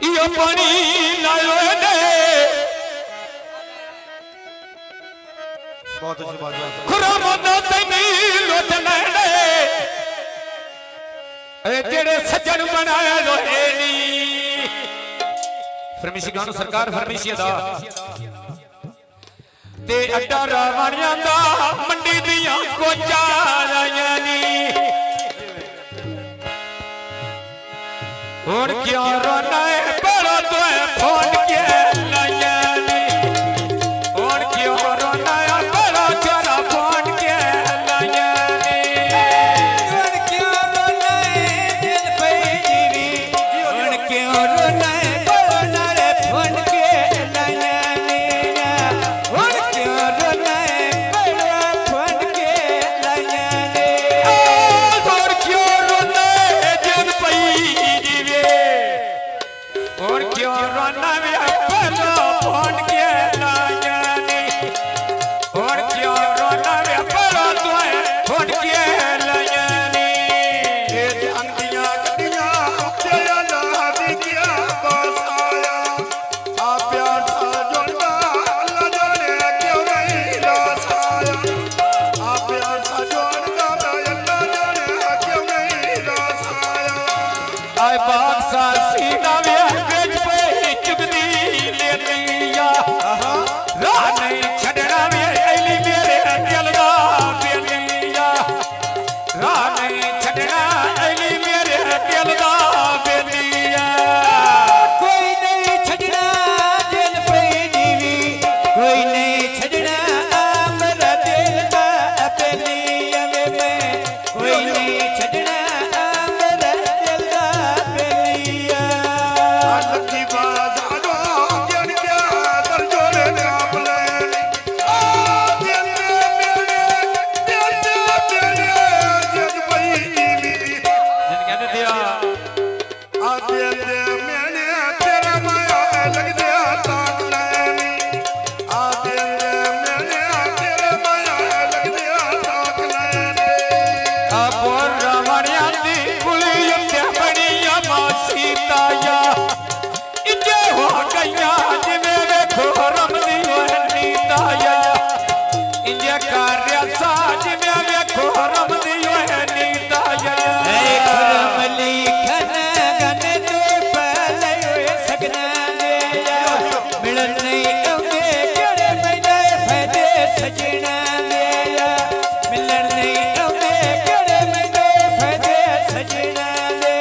यो पानी लायो ने बहुत अच्छी बात है खुरामदा तैनी लोटने ने ए तेरे सज्जन बनाया लोहेनी फरमाइशी गानो सरकार फरमाइशी दा ते अड्डा रावणियां दा मंडी दियां कोचा आईयां नी हुण क्यों रोना है बड़ा तो है फोन के लाया नी हुण क्यों रोना है बड़ा चोरा फोन के लाया नी हुण क्यों रोना है दिल पे जीवी हुण क्यों रोना है बड़ा रे फोन के लाया नी हुण क्यों रोना है बड़ा फोन के लाया नी हुण क्यों रोना है दिल पे और क्यों रोना वे बड़ा फोन के लाया नी और क्यों रोना वे बड़ा तो है फोन के लाया नी ये जान दिया गड्डियां उठे अल्लाह दी क्या बस आया आ प्यार सा जोड़दा अल्लाह जाने क्यों नहीं लास आया आ प्यार सा जोड़दा अल्लाह जाने क्यों नहीं लास आया आए बाग सा सीना वे बेच पे चुगदी ले लिया राह नहीं छड़ना वे ऐली मेरे दिल दा बेलिया राह नहीं छड़ना ऐली मेरे दिल दा बेलिया कोई नहीं छड़ना दिल पे जीवी कोई नहीं छड़ना मेरा दिल दा बेलिया में कोई नहीं छड़ना मेरा दिल दा बेलिया लखी बाजारो जन क्या दर जोड़े ने आप ले आ दिल जग पई जिन कहते दिया आ दिल मैंने तेरा माया लग दिया ताक लैनी आ दिल मैंने तेरा माया लग दिया ताक लैनी आपोर रावणिया दी कुली ते बड़िया मासी ताया इंजे हो गईया जिवे वेखो रमदी वहनी ताया इंजे कार्य सा जिवे वेखो रमदी वहनी ताया खुरमली खन गन ते पले सगना ने मिलन नहीं आउंदे केड़े मैंने फायदे सजना ने मिलन नहीं आउंदे केड़े मैंने फायदे सजना ने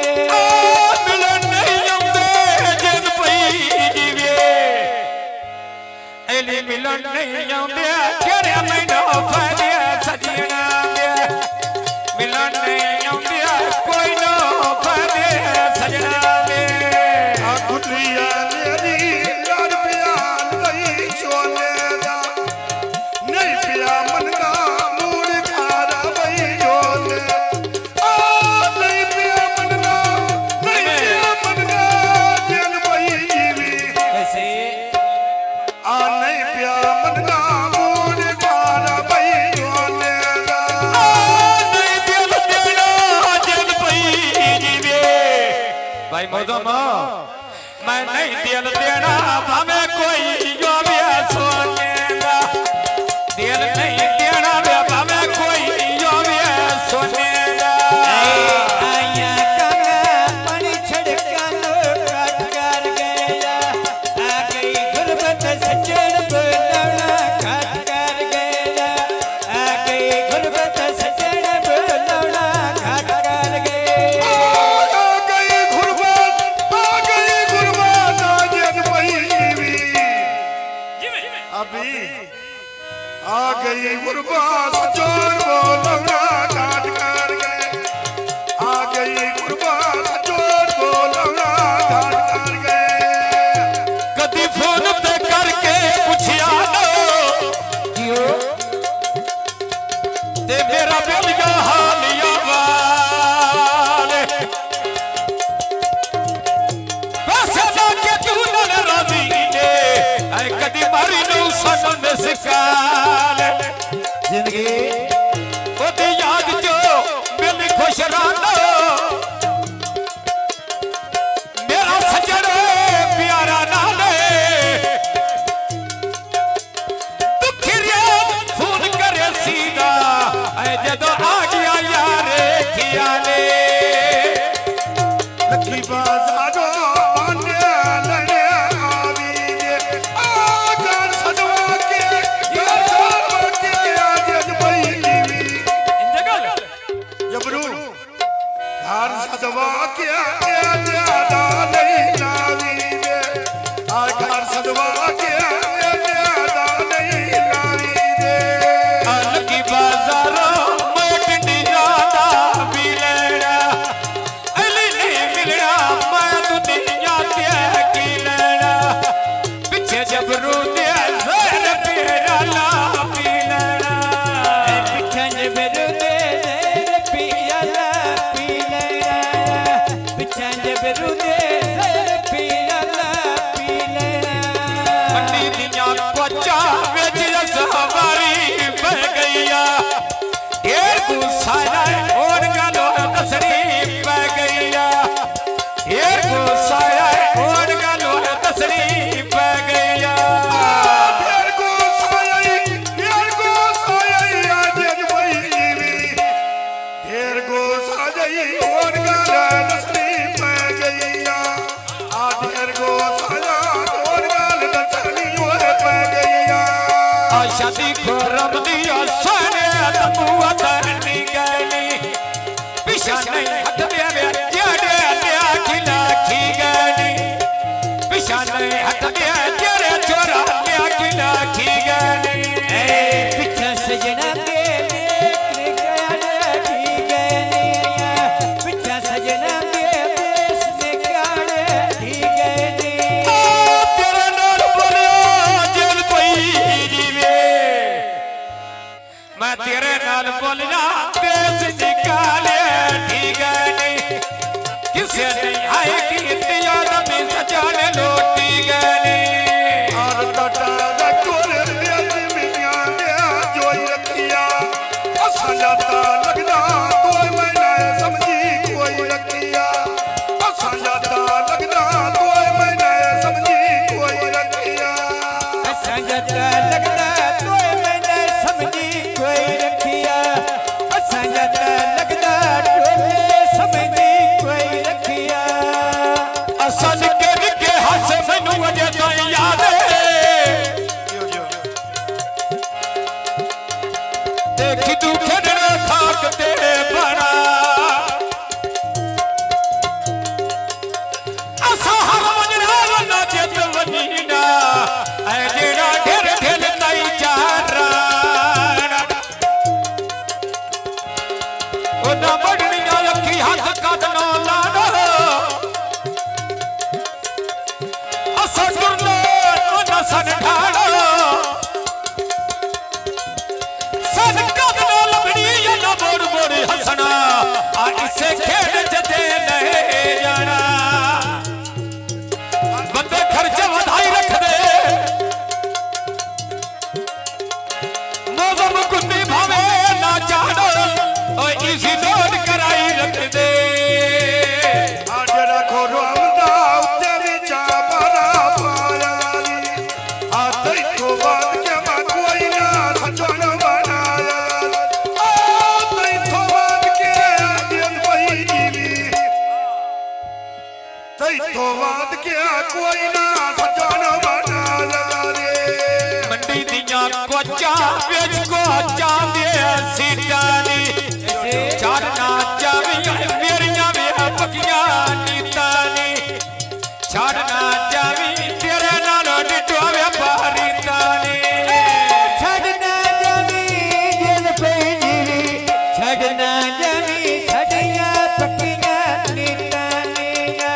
मिलन नहीं आउंदे जिन पई जीवे ऐली मिलन नहीं आउंदे केड़े मैंने फायदे सजना दे मिलन नहीं आउंदे कोई ना फायदे सजना दे आ गुटरिया मेरी लाड प्याल गई चोले दा नहीं पिया मन का मूड खारा बई जोले आ नहीं पिया मन का जन बई जीवी कैसे आ नहीं पिया मन का मूड खारा बई जोले दा नहीं दिल देना जिन पई जीवे भाई मौजमा मैं नहीं दिल देना भावे कोई जो भी सोनेगा दिल नहीं देना भावे कोई जो भी सोनेगा आया कांगा पानी छड़का लो काट कर गया आ गई गुरबत सजन बोलना काट कर गया आ गई गुरबत सजन बोलना काट कर गया आ गई गुरबात जन बई जीवी अभी आ गई गुरबात जोर बोलना काट कर गए आ गई गुरबात जोर बोलना काट कर गए कदी फोन पे करके पूछिया लो जियो ते मेरा बेलिया हालिया वाले पैसे लाके तू न राजी ने ऐ कदी मारी नो सनम सिकाल जिंदगी ओदी याद जो मिल खुश रहना मेरा सजन લખી બાજારો આને લડે આવી દે આ ગાર સદવા કે ગાર સદવા કે આજે જ ભાઈ જીવી इंदगल જબરૂ ગાર સદવા કે આજે આદા નહીં લાવી દે આ ગાર સદવા કે આજે આદા નહીં લાવી દે अलगी बाजारो मोटनी राधा बिलड़ा अली ने मिलड़ा मैं दुनिया ते किलड़ा पीछे जबरू दे ज़र पेराला बिलड़ा पिछन बिरुदे ज़र पियाला पीलड़ा पिछन बिरुदे ज़र पियाला पीलड़ा मंडी दिया कोचा वेच सवारी बह गईया ढेर गुस्साया और गालो दसड़ी बह गईया ढेर गुस्साया और गालो दसड़ी बह गईया ઢેર કો સાયઈ આજે જ ભાઈ જીવી ઢેર કો સાયઈ ઓર ગાલ દસડી પે ગઈયા આ ઢેર કો સાયા ઓર ગાલ દસડી ઓર પે ગઈયા शादी को रब दिया सोने तबुआ तनी गली पिछा नहीं हट में तेरे लिया खिला खी गली पिछा नहीं हट में तेरे चोरा लिया खिला खी गली पिछन सजना के लेकर गया ठीक है पिछन सजना के देश में क्या ठीक है तेरे नाल बोलियो जेल पई जीवे मैं तेरे नाल बोलना देश निकाले ठीक नहीं किसे नहीं आए कि याद में सजाने लोटी गली और टटा दा कोरे देश मियां दे जोई रखिया असा जाता लगदा तोय मैं ना समझी कोई रखिया असा जाता लगदा तोय मैं ना समझी कोई रखिया संगता लगता तो मैंने समझी कोई रखिया संगता लगता तो समझी कोई रखिया असल के हस मैनू अजे तो याद देखी तू खेडना खाक ते बड़ा असा हर वजना ना जत वनीना ऐ जेड़ा ढेर ढेर ताई चारा ओ ना बड़नी ना रखी हाथ कदनो लाडो असा टुरनो ओ ना सन ढाड़ो सन कदनो लबड़ी या ना बोड़ बोड़ हसना आ इसे खेड जते नहीं जाना बंदे खर्च वधाई रख दे मौसम कुंदी भावे ना चाड़ो और इसी लोड कराई रख दे आज रखो रामदा उत्ते विचा बरा पायाली आ तई तो बात के मा कोई ना सजन बनाया आ तई तो बात के दिन वही जीवी तई तो बात के कोई ना सजन बनाया रे मंडी दिया कोचा बेच को चांदे सीटानी चारना चावी मेरिया वे पकिया नीतानी चारना चावी तेरे नालो डिटो व्यापारी तानी छड़ना जावी जेल पे जीवी छड़ना जावी छड़िया पकिया नीतानिया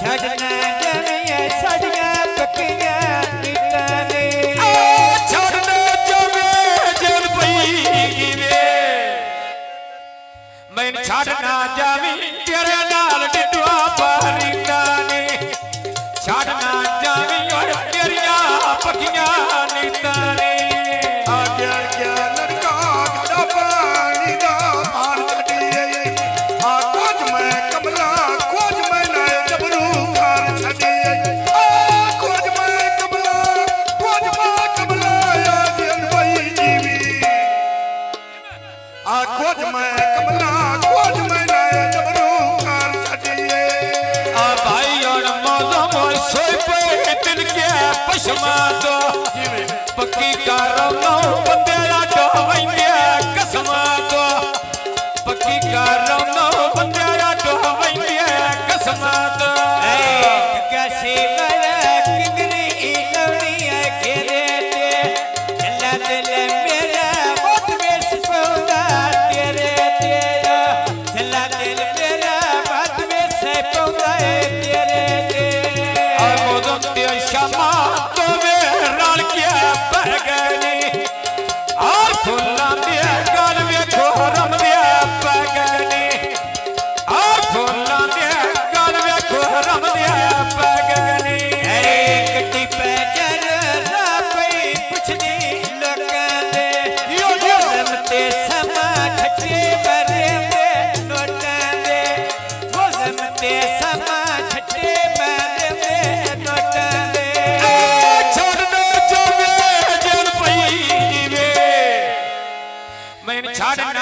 छड़ना जावी छड़िया पकिया नीतानिया छोड़ना चावे जेल पई गिवे मैं छा ਪਸ਼ਮਾ ਤੋਂ ਜਿਵੇਂ ਪੱਕੀ ਕਰ ਨੋ ਬੰਦਿਆ ਢੋਵੈਂਦਿਆ ਕਸਮਾਂ ਤੋਂ ਪੱਕੀ ਕਰ ਨੋ ਬੰਦਿਆ ਢੋਵੈਂਦਿਆ ਕਸਮਾਂ ਤੋਂ कैसे मेरा किंगरी लवड़िया घेरे ते चला दिल मेरा बहुत बेस पौधा तेरे तेरा चला दिल मेरा बहुत बेस पौधा तेरे तेरे ਆਮੋਦਮ ਤੇ ਸ਼ਮਾ ਤੋਂ ਵੇ ਰਲ ਕੇ ਬਹਿ ਗਏ ਨੀ ਆਰ ਫੁੱਲਾਂ ਦੇ ਗਲ ਵੇਖੋ ਰਮਦਿਆ ਪੈ ਗਏ ਨੀ ਆਰ ਫੁੱਲਾਂ ਦੇ ਗਲ ਵੇਖੋ ਰਮਦਿਆ ਪੈ ਗਏ ਨੀ कट्टी पैजर रापई पुछदी लोकां दे मौसम ते समा छट्टे भरे दे नोटां दे मौसम ते समा छट्टे भरे दे नोटां दे ਛੱਡਣਾ ਜਾਵੇ ਜਨ ਪਈ ਵੇ ਮੈਨੂੰ ਛੱਡਣਾ